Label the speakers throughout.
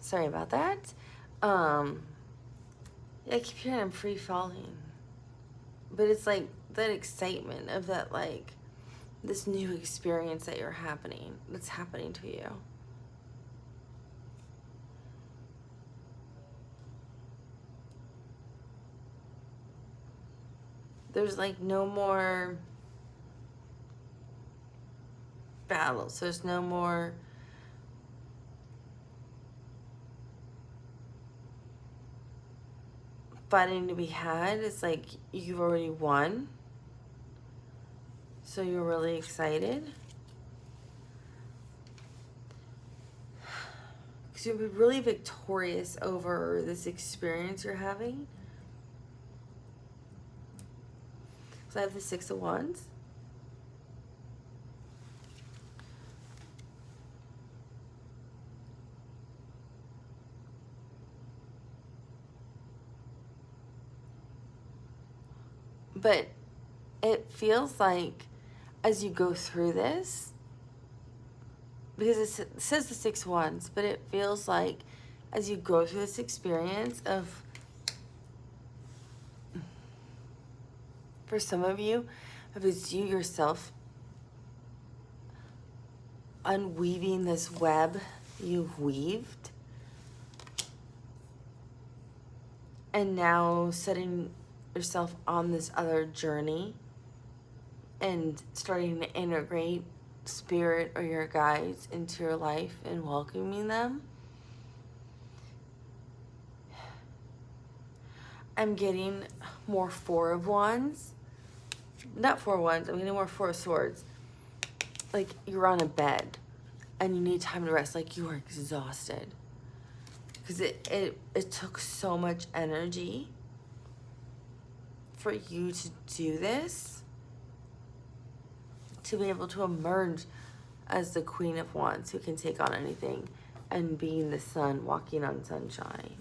Speaker 1: Sorry about that. I keep hearing I'm free falling. But it's like that excitement of that, like, this new experience that's happening to you. There's like no more battles. There's no more fighting to be had. It's like you've already won. So you're really excited. Because you'll be really victorious over this experience you're having. So I have the Six of Wands. But it feels like as you go through this, because it says the Six of Wands, but it feels like as you go through this experience of, for some of you, if it's you yourself unweaving this web you've weaved, and now setting yourself on this other journey and starting to integrate spirit or your guides into your life and welcoming them. I'm getting more Four of Wands. Not Four of Wands, I'm getting more Four of Swords. Like you're on a bed and you need time to rest, like you are exhausted. Because it took so much energy for you to do this, to be able to emerge as the Queen of Wands who can take on anything and being the sun, walking on sunshine.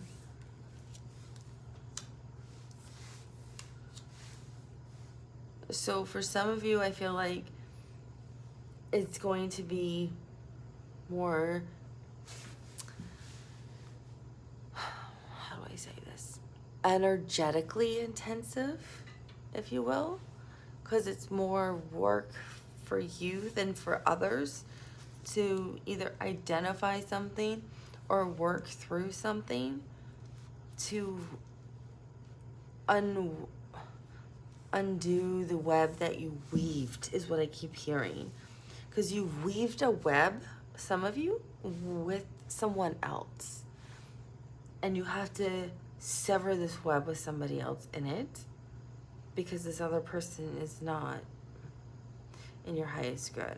Speaker 1: So for some of you, I feel like it's going to be more, how do I say this? Energetically intensive, if you will, because it's more work for you than for others to either identify something or work through something to undo the web that you weaved, is what I keep hearing. Because you weaved a web, some of you, with someone else. And you have to sever this web with somebody else in it, because this other person is not in your highest good.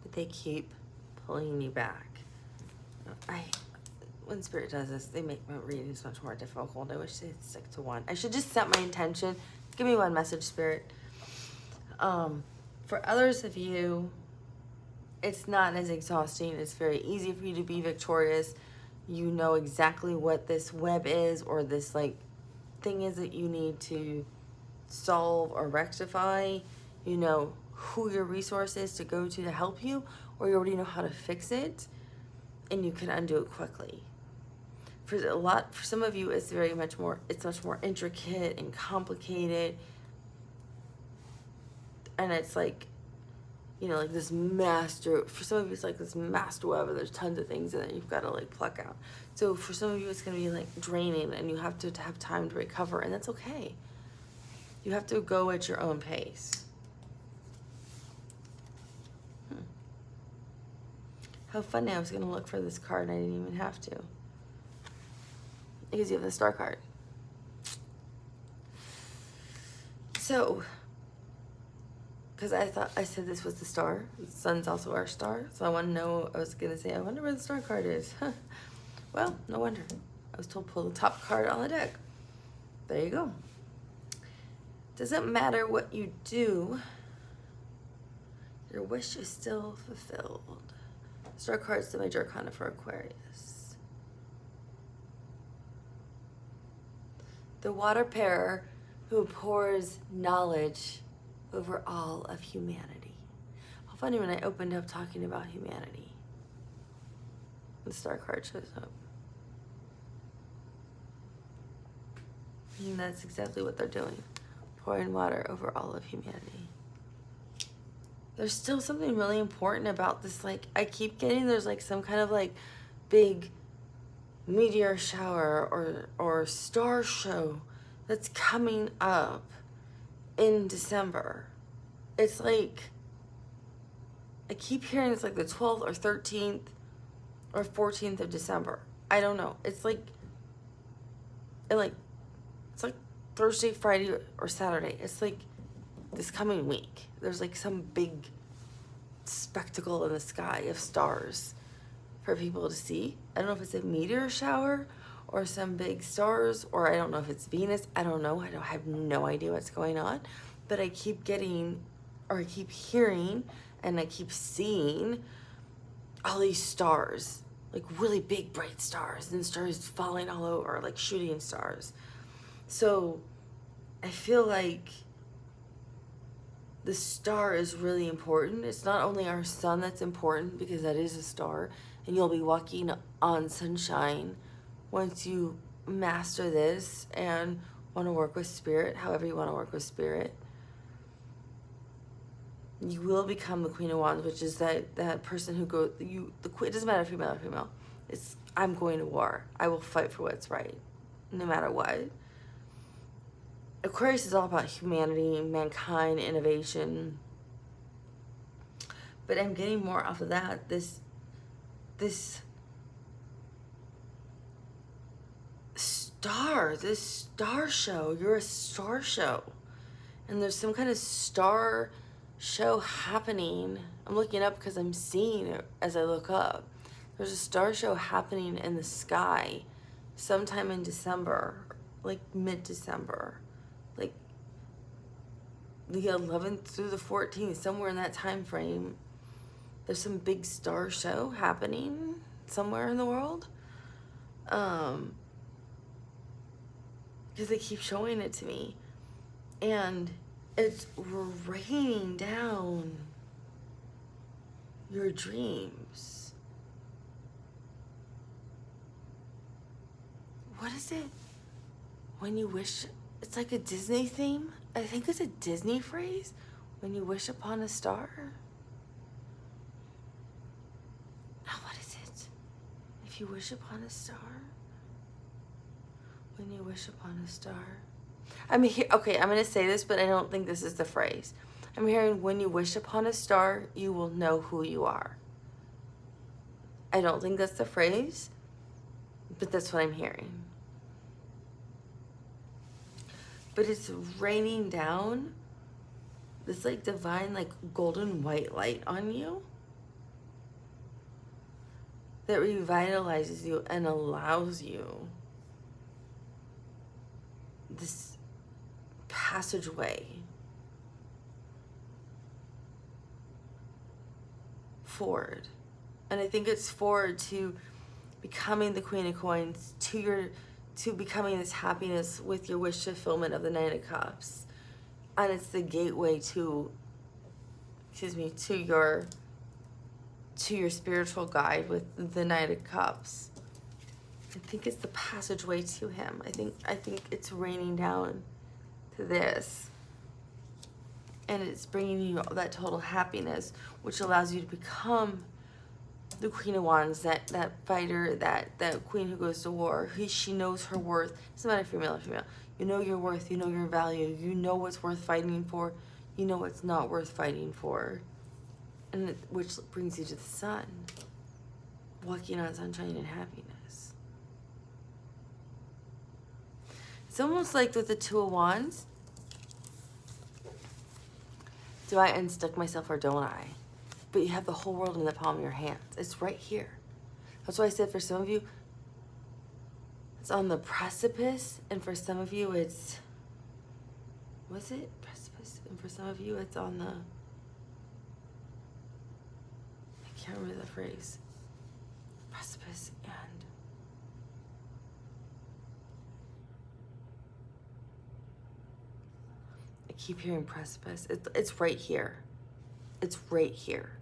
Speaker 1: But they keep pulling you back. When Spirit does this, they make my readings much more difficult. I wish they'd stick to one. I should just set my intention. Give me one message, Spirit. For others of you, it's not as exhausting. It's very easy for you to be victorious. You know exactly what this web is, or this like thing is that you need to solve or rectify. You know who your resource is to go to help you, or you already know how to fix it, and you can undo it quickly. For some of you, it's much more intricate and complicated, and it's like, you know, like this master. For some of you, it's like this master web, and there's tons of things in it you've got to like pluck out. So for some of you, it's going to be like draining, and you have to have time to recover, and that's okay. You have to go at your own pace. How funny, I was going to look for this card and I didn't even have to. Because you have the Star card. So, because I said this was the star. The sun's also our star. So I want to know, I was going to say, I wonder where the Star card is. Well, no wonder. I was told pull the top card on the deck. There you go. Doesn't matter what you do, your wish is still fulfilled. Star card's the major arcana for Aquarius. The water bearer who pours knowledge over all of humanity. How funny when I opened up talking about humanity. The star card shows up. And that's exactly what they're doing. Pouring water over all of humanity. There's still something really important about this. Like, I keep getting there's like some kind of like big meteor shower or star show that's coming up in December. It's like, I keep hearing it's like the 12th or 13th or 14th of December. I don't know. It's like Thursday, Friday, or Saturday. It's like this coming week. There's like some big spectacle in the sky of stars for people to see. I don't know if it's a meteor shower or some big stars, or I don't know if it's Venus. I don't know. I have no idea what's going on. But I keep getting, or I keep hearing, and I keep seeing all these stars, like really big bright stars, and stars falling all over, like shooting stars. So I feel like the star is really important. It's not only our sun that's important, because that is a star, and you'll be walking on sunshine once you master this and want to work with spirit, however you want to work with spirit. You will become the Queen of Wands, which is that person who goes, it doesn't matter if you're male or female. It's, I'm going to war. I will fight for what's right, no matter what. Aquarius is all about humanity, mankind, innovation. But I'm getting more off of that. This star show. You're a star show. And there's some kind of star show happening. I'm looking up because I'm seeing it as I look up. There's a star show happening in the sky sometime in December, like mid-December. Like the 11th through the 14th, somewhere in that time frame. There's some big star show happening somewhere in the world. Because they keep showing it to me. And it's raining down your dreams. What is it? When you wish, it's like a Disney theme. I think it's a Disney phrase. When you wish upon a star. Now, what is it? If you wish upon a star. When you wish upon a star. I'm here. Okay, I'm gonna say this, but I don't think this is the phrase. I'm hearing, when you wish upon a star, you will know who you are. I don't think that's the phrase, but that's what I'm hearing. But it's raining down this like divine, like golden white light on you that revitalizes you and allows you this passageway forward. And I think it's forward to becoming the Queen of Coins, to becoming this happiness with your wish fulfillment of the Knight of Cups. And it's the gateway to your spiritual guide with the Knight of Cups. I think it's the passageway to him. I think it's raining down to this. And it's bringing you that total happiness, which allows you to become the Queen of Wands, that fighter, that queen who goes to war. She knows her worth. It doesn't matter if you're male or female. You know your worth. You know your value. You know what's worth fighting for. You know what's not worth fighting for. And which brings you to the sun. Walking on sunshine and happiness. It's almost like with the Two of Wands. Do I unstuck myself or don't I? But you have the whole world in the palm of your hands. It's right here. That's why I said for some of you, it's on the precipice. And for some of you, it's, was it precipice? And for some of you, it's on the, I can't remember the phrase. Precipice and, I keep hearing precipice. It's right here. It's right here.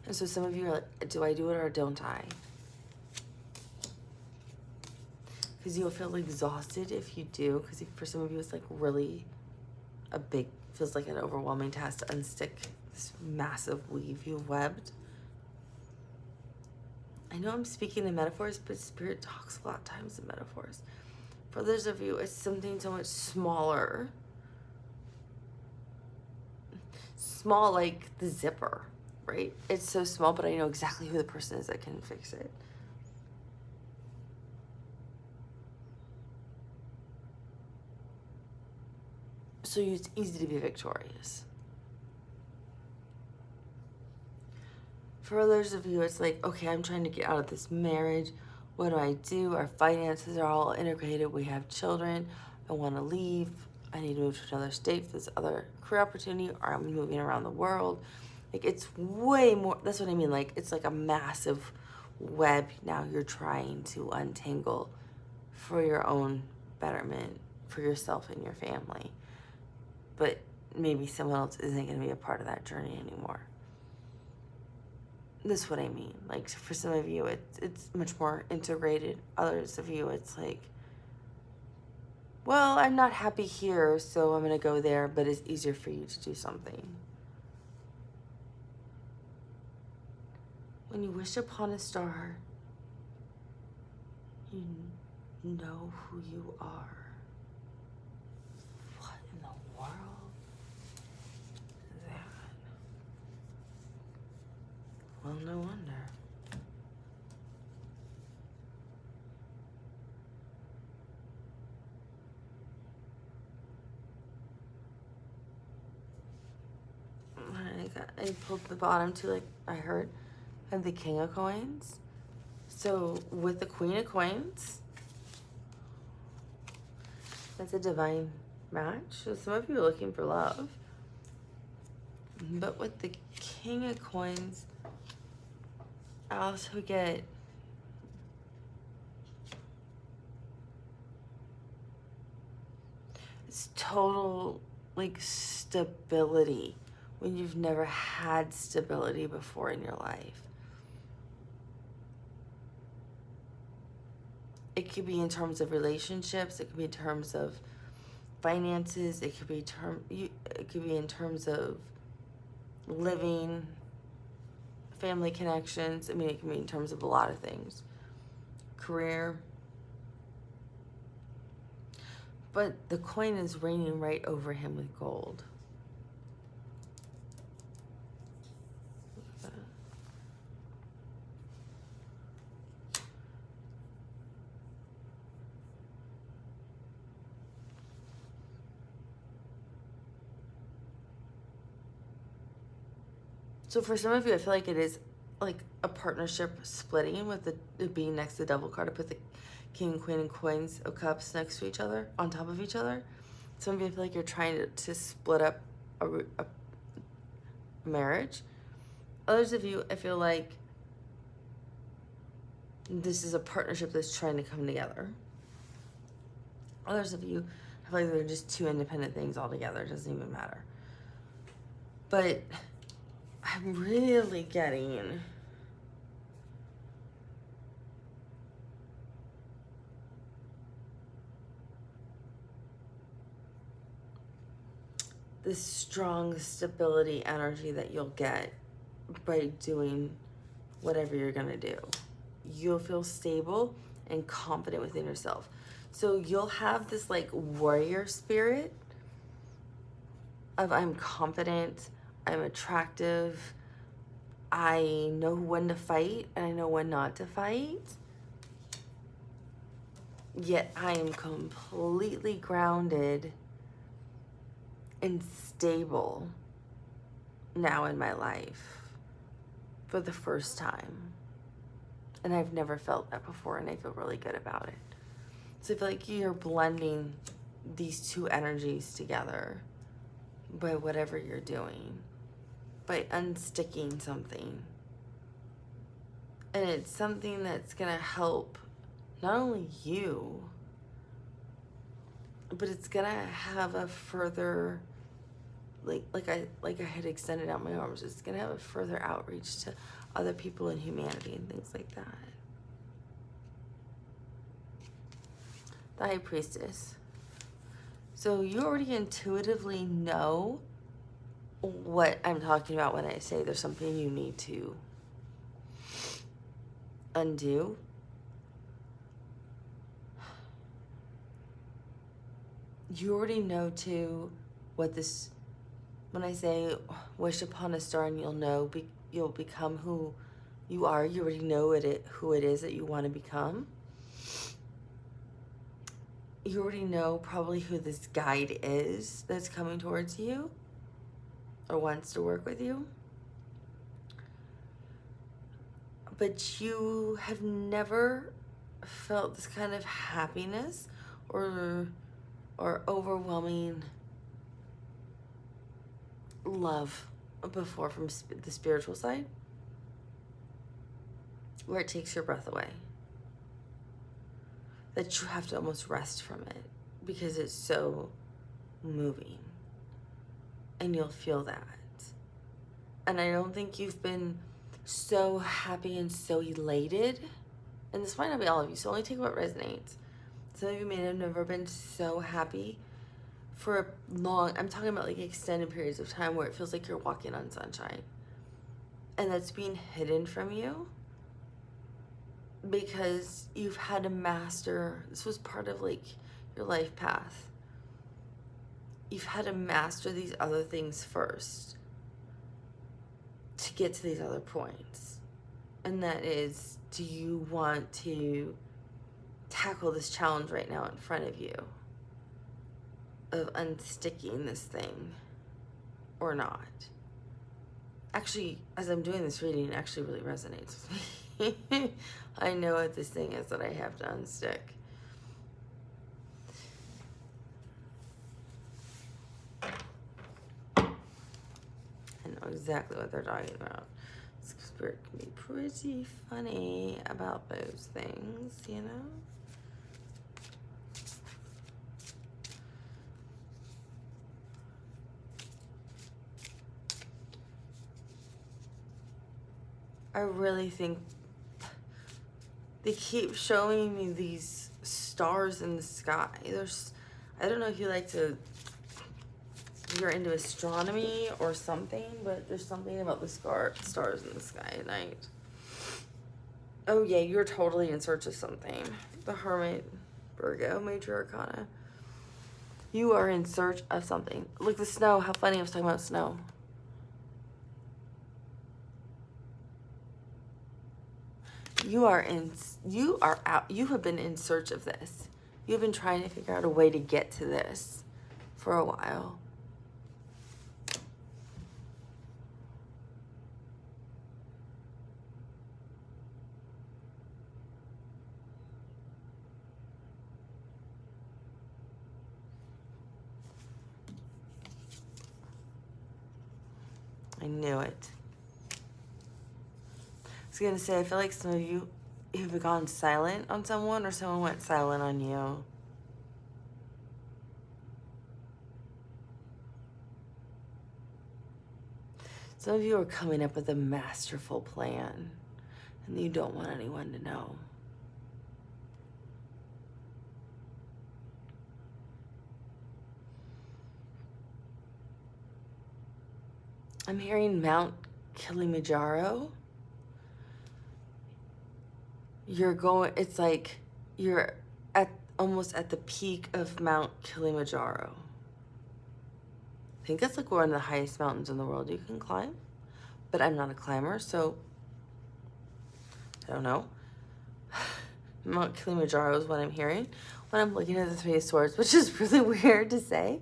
Speaker 1: And so some of you are like, do I do it or don't I? because you'll feel exhausted if you do, because for some of you it's like really feels like an overwhelming task to unstick this massive weave you've webbed. I know I'm speaking in metaphors, but Spirit talks a lot of times in metaphors. For others of you, it's something so much smaller. Small like the zipper, right? It's so small, but I know exactly who the person is that can fix it. So it's easy to be victorious. For others of you, it's like, okay, I'm trying to get out of this marriage. What do I do? Our finances are all integrated. We have children. I want to leave. I need to move to another state for this other career opportunity, or I'm moving around the world. Like, it's way more, that's what I mean. Like, it's like a massive web now you're trying to untangle for your own betterment, for yourself and your family. But maybe someone else isn't going to be a part of that journey anymore. This is what I mean. Like, for some of you, it's much more integrated. Others of you, it's like, well, I'm not happy here, so I'm going to go there, but it's easier for you to do something. When you wish upon a star, you know who you are. What in the world is that? Well, no wonder. I pulled the bottom two, like I heard, and the King of Coins. So with the Queen of Coins, that's a divine match. So some of you are looking for love. But with the King of Coins, I also get it's total like stability when you've never had stability before in your life. It could be in terms of relationships, it could be in terms of finances, it could be in terms of living, family connections. I mean, it can be in terms of a lot of things. Career. But the coin is raining right over him with gold. Look at that. So for some of you, I feel like it is like a partnership splitting with it being next to the Devil card. I put the King, Queen, and Coins of Cups next to each other, on top of each other. Some of you feel like you're trying to split up a marriage. Others of you, I feel like this is a partnership that's trying to come together. Others of you, I feel like they're just two independent things altogether. It doesn't even matter. But I'm really getting this strong stability energy that you'll get by doing whatever you're gonna do. You'll feel stable and confident within yourself. So you'll have this like warrior spirit of I'm confident, I'm attractive, I know when to fight and I know when not to fight. Yet I am completely grounded and stable now in my life for the first time. And I've never felt that before, and I feel really good about it. So I feel like you're blending these two energies together by whatever you're doing, by unsticking something. And it's something that's gonna help not only you, but it's gonna have a further, like I had extended out my arms, it's gonna have a further outreach to other people in humanity and things like that. the High Priestess. So you already intuitively know what I'm talking about when I say there's something you need to undo. You already know too what this, when I say wish upon a star and you'll know, you'll become who you are. You already know who it is that you want to become. You already know probably who this guide is that's coming towards you or wants to work with you. But you have never felt this kind of happiness or overwhelming love before from the spiritual side, where it takes your breath away. That you have to almost rest from it because it's so moving. And you'll feel that. And I don't think you've been so happy and so elated. And this might not be all of you, so only take what resonates. Some of you may have never been so happy for a long, I'm talking about like extended periods of time where it feels like you're walking on sunshine. And that's being hidden from you because you've had to master, this was part of like your life path. You've had to master these other things first to get to these other points. And that is, do you want to tackle this challenge right now in front of you of unsticking this thing or not? Actually, as I'm doing this reading, it actually really resonates with me. I know what this thing is that I have to unstick. I know exactly what they're talking about. Spirit can be pretty funny about those things, you know? I really think they keep showing me these stars in the sky. I don't know if you're into astronomy or something, but there's something about the stars in the sky at night. Oh yeah, you're totally in search of something. The Hermit, Virgo, Major Arcana. You are in search of something. Look, the snow, how funny I was talking about snow. You have been in search of this. You've been trying to figure out a way to get to this for a while. I knew it. I was gonna say, I feel like some of you have gone silent on someone or someone went silent on you. Some of you are coming up with a masterful plan and you don't want anyone to know. I'm hearing Mount Kilimanjaro. It's like you're almost at the peak of Mount Kilimanjaro. I think that's like one of the highest mountains in the world you can climb, but I'm not a climber, so I don't know. Mount Kilimanjaro is what I'm hearing when I'm looking at the Three of Swords, which is really weird to say,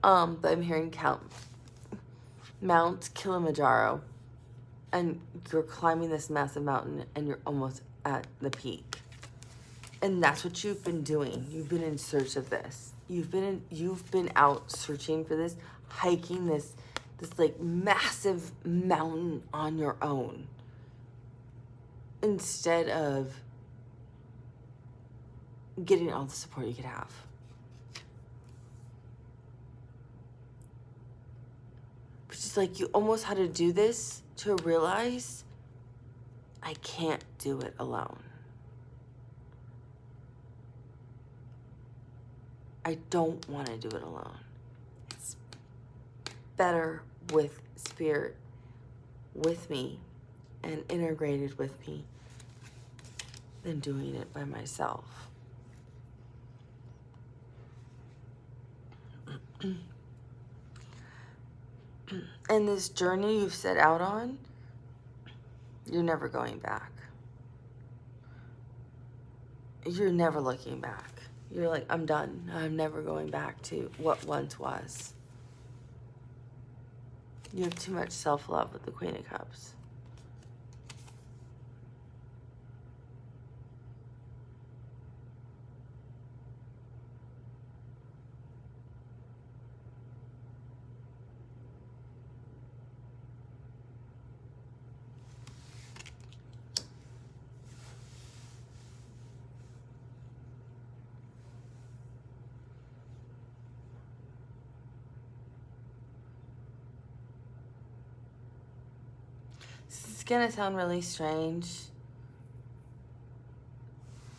Speaker 1: but I'm hearing Mount Kilimanjaro, and you're climbing this massive mountain and you're almost at the peak. And that's what you've been doing. You've been in search of this. You've been out searching for this, hiking this like massive mountain on your own, instead of getting all the support you could have. But just like you almost had to do this to realize I can't do it alone. I don't want to do it alone. It's better with spirit with me and integrated with me than doing it by myself. And this journey you've set out on, you're never going back. You're never looking back. You're like, I'm done. I'm never going back to what once was. You have too much self-love with the Queen of Cups. This is gonna sound really strange.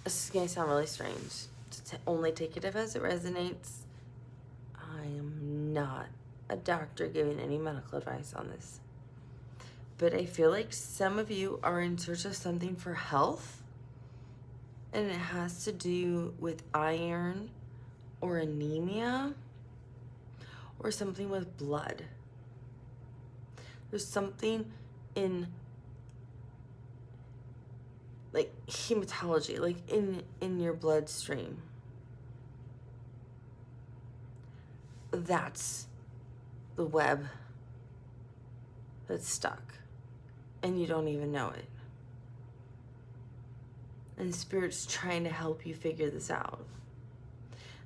Speaker 1: This is gonna sound really strange. To only take it as it resonates. I am not a doctor giving any medical advice on this. But I feel like some of you are in search of something for health. And it has to do with iron or anemia or something with blood. There's something in like hematology, like in your bloodstream. That's the web that's stuck and you don't even know it. And Spirit's trying to help you figure this out.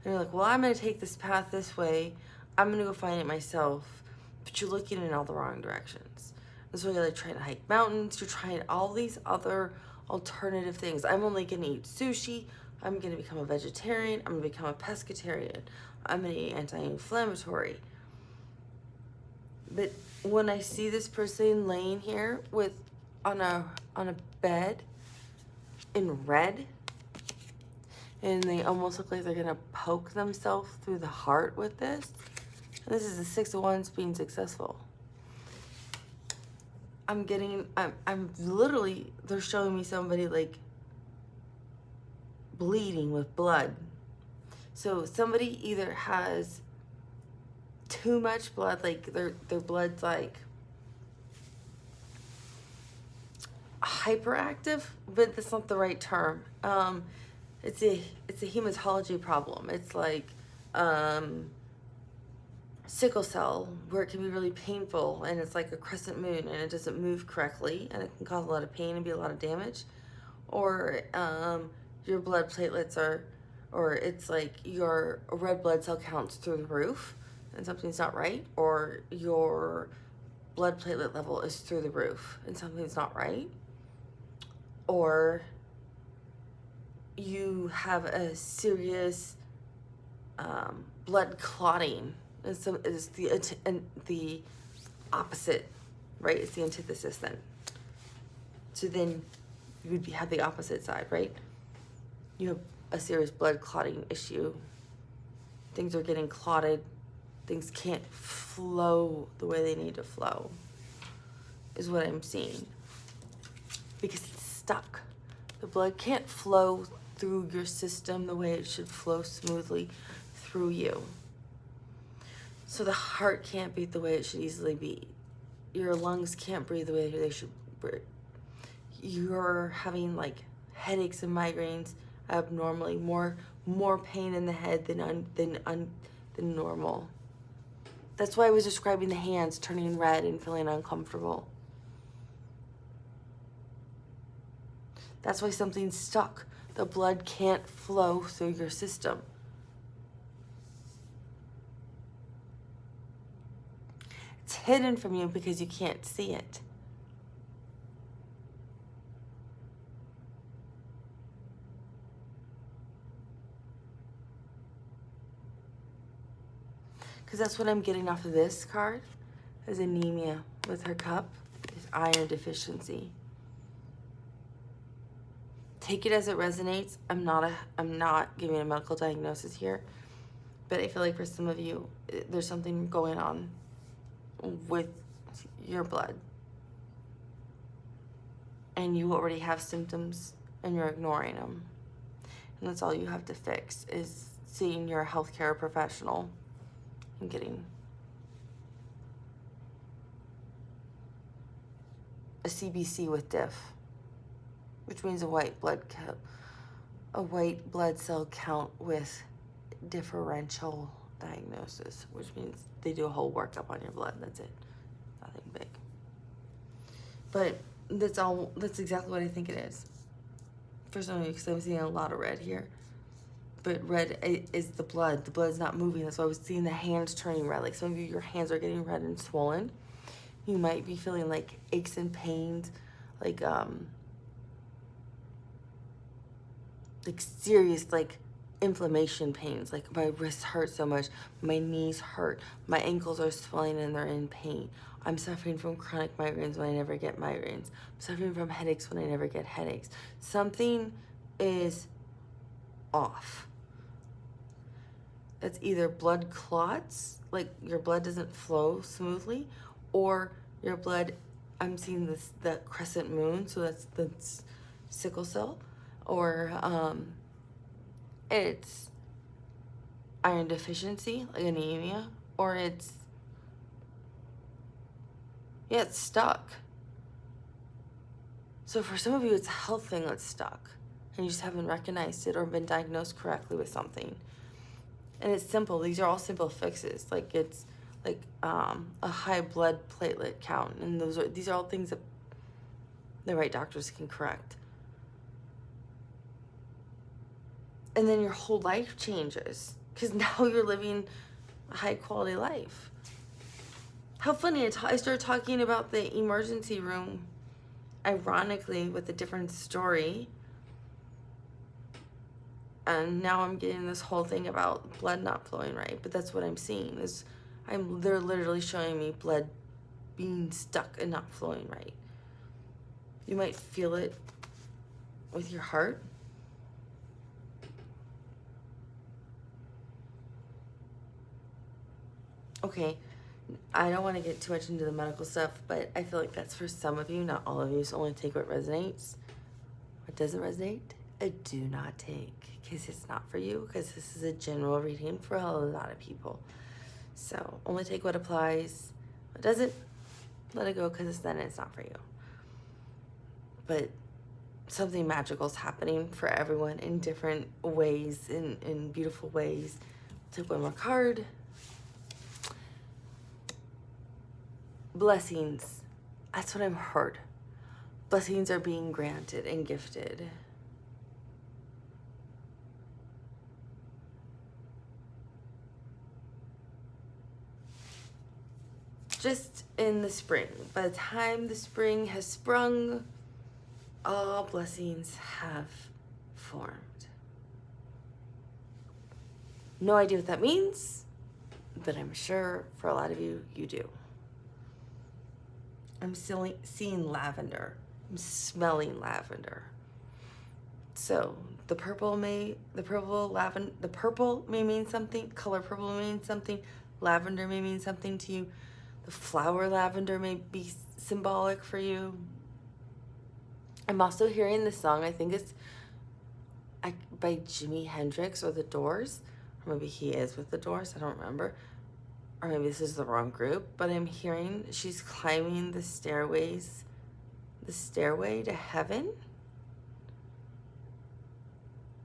Speaker 1: And you're like, well, I'm going to take this path this way. I'm going to go find it myself. But you're looking in all the wrong directions. And so you're like trying to hike mountains. You're trying all these other alternative things. I'm only going to eat sushi. I'm going to become a vegetarian. I'm going to become a pescatarian. I'm going to eat anti-inflammatory. But when I see this person laying here with on a bed in red, and they almost look like they're gonna poke themselves through the heart with this. And this is the 6 of Wands being successful. I'm literally, they're showing me somebody like bleeding with blood. So somebody either has too much blood, like their blood's like hyperactive, but that's not the right term. It's a hematology problem. It's like sickle cell, where it can be really painful, and it's like a crescent moon, and it doesn't move correctly, and it can cause a lot of pain and be a lot of damage. Or your blood platelets or it's like your red blood cell counts through the roof, and something's not right. Or your blood platelet level is through the roof, and something's not right. Or you have a serious blood clotting. Is the opposite, right? It's the antithesis then. So then you would have the opposite side, right? You have a serious blood clotting issue. Things are getting clotted. Things can't flow the way they need to flow, is what I'm seeing. Because it's stuck. The blood can't flow through your system the way it should flow smoothly through you. So the heart can't beat the way it should easily beat. Your lungs can't breathe the way they should breathe. You're having like headaches and migraines abnormally, more pain in the head than normal. That's why I was describing the hands turning red and feeling uncomfortable. That's why something's stuck. The blood can't flow through your system. It's hidden from you because you can't see it. Because that's what I'm getting off of this card, is anemia with her cup, is iron deficiency. Take it as it resonates. I'm not giving a medical diagnosis here. But I feel like for some of you, there's something going on with your blood. And you already have symptoms and you're ignoring them. And that's all you have to fix, is seeing your healthcare professional and getting a CBC with diff, which means a white blood cell count with differential diagnosis, which means they do a whole workup on your blood. That's it. Nothing big. But that's exactly what I think it is. For some of you, because I'm seeing a lot of red here. But red is the blood. The blood's not moving. That's why I was seeing the hands turning red. Like some of you, your hands are getting red and swollen. You might be feeling like aches and pains, like serious inflammation pains. Like my wrists hurt so much, my knees hurt, my ankles are swelling and they're in pain. I'm suffering from chronic migraines when I never get migraines. I'm suffering from headaches when I never get headaches. Something is off. It's either blood clots, like your blood doesn't flow smoothly, or your blood, I'm seeing the crescent moon, so that's sickle cell, or it's iron deficiency, like anemia, or it's stuck. So for some of you, it's a health thing that's stuck, and you just haven't recognized it or been diagnosed correctly with something. And it's simple. These are all simple fixes. Like it's like a high blood platelet count, and these are all things that the right doctors can correct. And then your whole life changes, because now you're living a high quality life. How funny, I started talking about the emergency room, ironically, with a different story. And now I'm getting this whole thing about blood not flowing right. But that's what I'm seeing, is they're literally showing me blood being stuck and not flowing right. You might feel it with your heart. Okay, I don't want to get too much into the medical stuff, but I feel like that's for some of you, not all of you, so only take what resonates. What doesn't resonate, do not take, because it's not for you, because this is a general reading for a lot of people. So only take what applies. What doesn't, let it go, because then it's not for you. But something magical is happening for everyone in different ways, in beautiful ways. Take one more card. Blessings. That's what I've heard. Blessings are being granted and gifted. Just in the spring. By the time the spring has sprung, all blessings have formed. No idea what that means, but I'm sure for a lot of you, you do. I'm still seeing lavender. I'm smelling lavender. So the purple may mean something. Color purple may mean something. Lavender may mean something to you. The flower lavender may be symbolic for you. I'm also hearing this song. I think it's by Jimi Hendrix or The Doors. Or maybe he is with The Doors. I don't remember. Or maybe this is the wrong group, but I'm hearing she's climbing the stairway to heaven.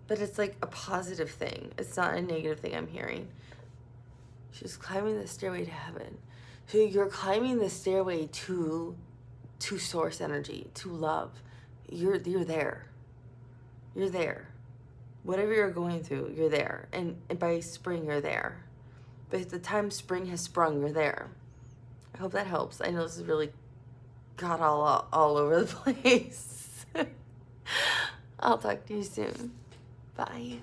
Speaker 1: But it's like a positive thing. It's not a negative thing I'm hearing. She's climbing the stairway to heaven. So you're climbing the stairway to source energy, to love. You're there. You're there. Whatever you're going through, you're there. And by spring, you're there. By the time spring has sprung, you're there. I hope that helps. I know this is really got all over the place. I'll talk to you soon. Bye.